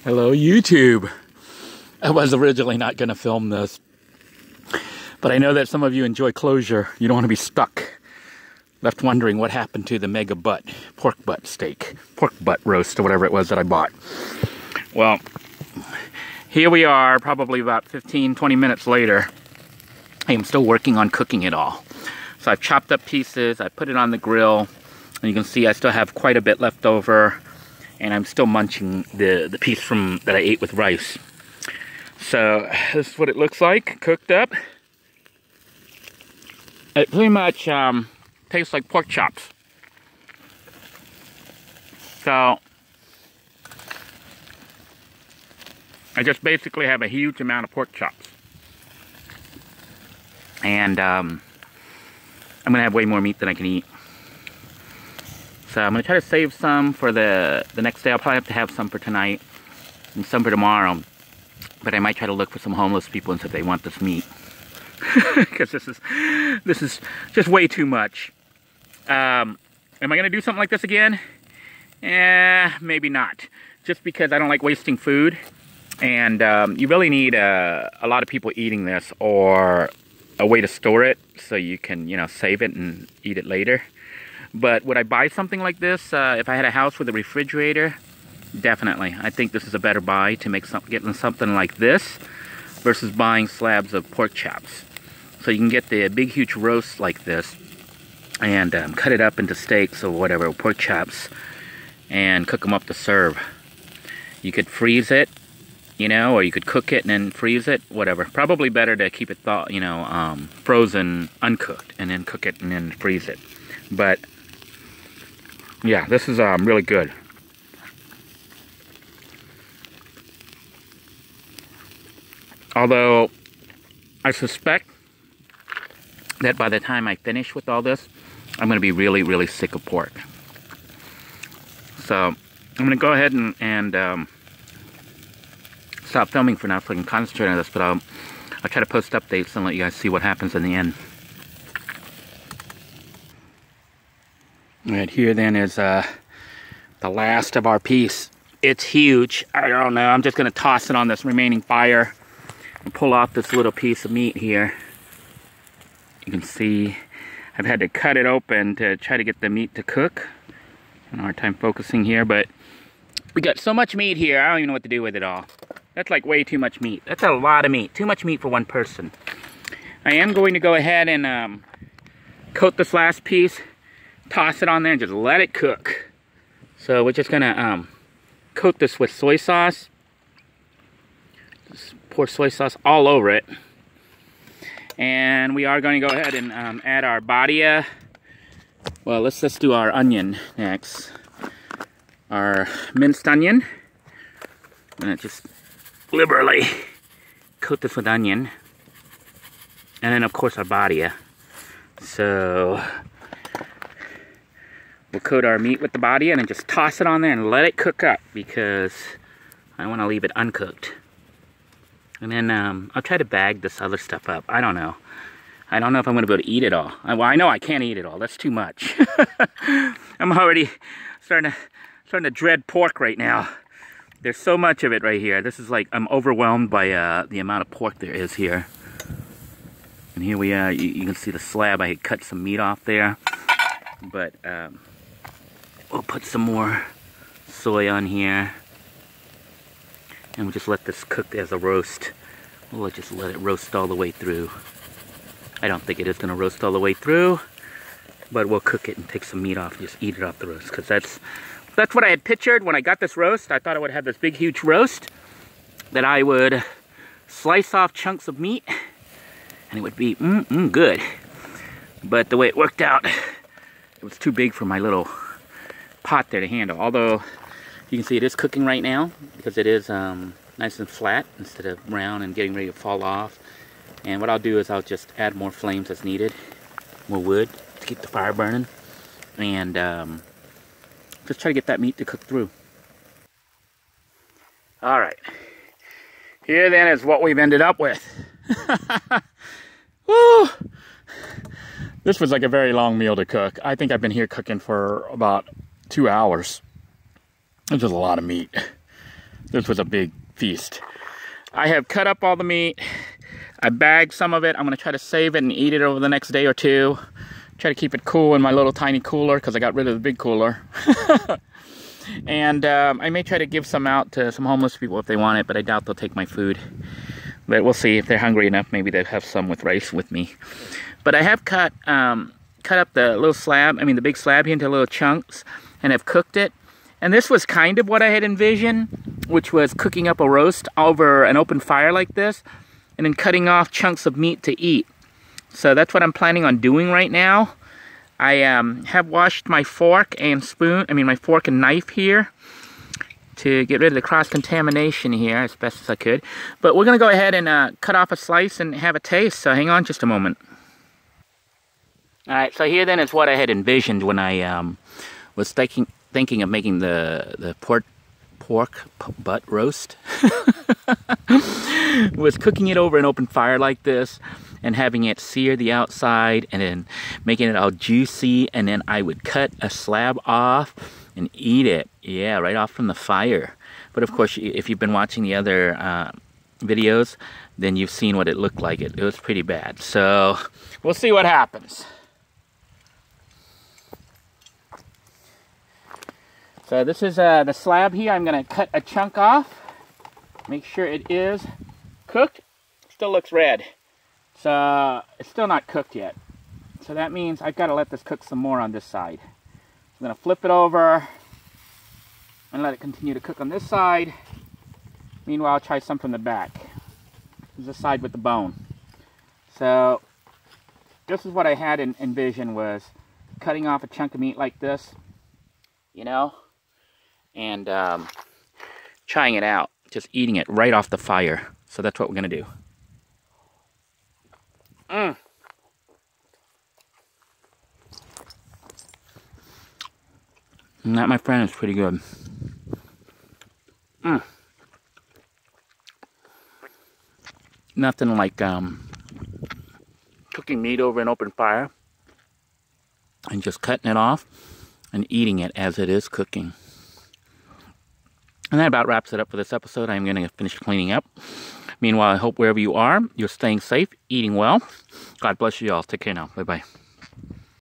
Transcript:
Hello, YouTube. I was originally not going to film this, but I know that some of you enjoy closure. You don't want to be stuck, left wondering what happened to the mega butt, pork butt steak, pork butt roast, or whatever it was that I bought. Well, here we are, probably about 15-20 minutes later. I am still working on cooking it all. So I've chopped up pieces, I put it on the grill, and you can see I still have quite a bit left over, and I'm still munching the piece that I ate with rice. So this is what it looks like, cooked up. It pretty much tastes like pork chops. So I just basically have a huge amount of pork chops. And I'm gonna have way more meat than I can eat. So I'm gonna try to save some for the next day. I'll probably have to have some for tonight and some for tomorrow. But I might try to look for some homeless people and see if they want this meat. Because this is just way too much. Am I gonna do something like this again? Maybe not. Just because I don't like wasting food. And you really need a lot of people eating this, or a way to store it so you can, you know, save it and eat it later. But would I buy something like this if I had a house with a refrigerator? Definitely. I think this is a better buy to make getting something like this versus buying slabs of pork chops. So you can get the big huge roast like this and cut it up into steaks or whatever, pork chops, and cook them up to serve. You could freeze it, you know, or you could cook it and then freeze it, whatever. Probably better to keep it frozen, uncooked, and then cook it and then freeze it. But yeah, this is really good. Although I suspect that by the time I finish with all this, I'm going to be really, really sick of pork. So I'm going to go ahead and stop filming for now so I can concentrate on this, but I'll try to post updates and let you guys see what happens in the end. Right here then is the last of our piece. It's huge. I don't know, I'm just going to toss it on this remaining fire and pull off this little piece of meat here. You can see I've had to cut it open to try to get the meat to cook. I have a hard time focusing here, but we got so much meat here, I don't even know what to do with it all. That's like way too much meat. That's a lot of meat. Too much meat for one person. I am going to go ahead and coat this last piece, toss it on there, and just let it cook. So we're just gonna coat this with soy sauce. Just pour soy sauce all over it. And we are going to go ahead and add our badia. Well, let's do our onion next. Our minced onion. I'm gonna just liberally coat this with onion. And then of course our badia. So we'll coat our meat with the badia and then just toss it on there and let it cook up, because I want to leave it uncooked. And then I'll try to bag this other stuff up. I don't know. I don't know if I'm going to be able to eat it all. Well, I know I can't eat it all. That's too much. I'm already starting to dread pork right now. There's so much of it right here. This is like, I'm overwhelmed by the amount of pork there is here. And here we are. You can see the slab. I had cut some meat off there. But we'll put some more soy on here. And we'll just let this cook as a roast. We'll just let it roast all the way through. I don't think it is going to roast all the way through, but we'll cook it and take some meat off, just eat it off the roast, because that's what I had pictured when I got this roast. I thought I would have this big huge roast that I would slice off chunks of meat and it would be good. But the way it worked out, it was too big for my little pot there to handle. Although you can see it is cooking right now, because it is nice and flat instead of round and getting ready to fall off. And what I'll do is I'll just add more flames as needed, more wood to keep the fire burning, and just try to get that meat to cook through. All right, here then is what we've ended up with. Woo! This was like a very long meal to cook. I think I've been here cooking for about 2 hours. This was a lot of meat. This was a big feast. I have cut up all the meat. I bagged some of it. I'm going to try to save it and eat it over the next day or two. Try to keep it cool in my little tiny cooler because I got rid of the big cooler. And I may try to give some out to some homeless people if they want it, but I doubt they'll take my food. But we'll see. If they're hungry enough, maybe they'll have some with rice with me. But I have cut up the little slab, the big slab here into little chunks, and have cooked it. And this was kind of what I had envisioned, which was cooking up a roast over an open fire like this, and then cutting off chunks of meat to eat. So that's what I'm planning on doing right now. I have washed my fork and spoon, my fork and knife here, to get rid of the cross-contamination here as best as I could. But we're going to go ahead and cut off a slice and have a taste, so hang on just a moment. Alright, so here then is what I had envisioned when I was thinking of making the pork butt roast. Was cooking it over an open fire like this and having it sear the outside and then making it all juicy, and then I would cut a slab off and eat it. Yeah, right off from the fire. But of course, if you've been watching the other videos, then you've seen what it looked like. It was pretty bad. So we'll see what happens. So this is the slab here. I'm going to cut a chunk off. Make sure it is cooked. Still looks red. So it's still not cooked yet. So that means I've got to let this cook some more on this side. I'm going to flip it over and let it continue to cook on this side. Meanwhile, I'll try some from the back. This is the side with the bone. So this is what I had envisioned, was cutting off a chunk of meat like this, and trying it out, just eating it right off the fire. So that's what we're going to do. And that, my friend, is pretty good. Nothing like cooking meat over an open fire and just cutting it off and eating it as it is cooking. And that about wraps it up for this episode. I'm going to finish cleaning up. Meanwhile, I hope wherever you are, you're staying safe, eating well. God bless you all. Take care now. Bye-bye.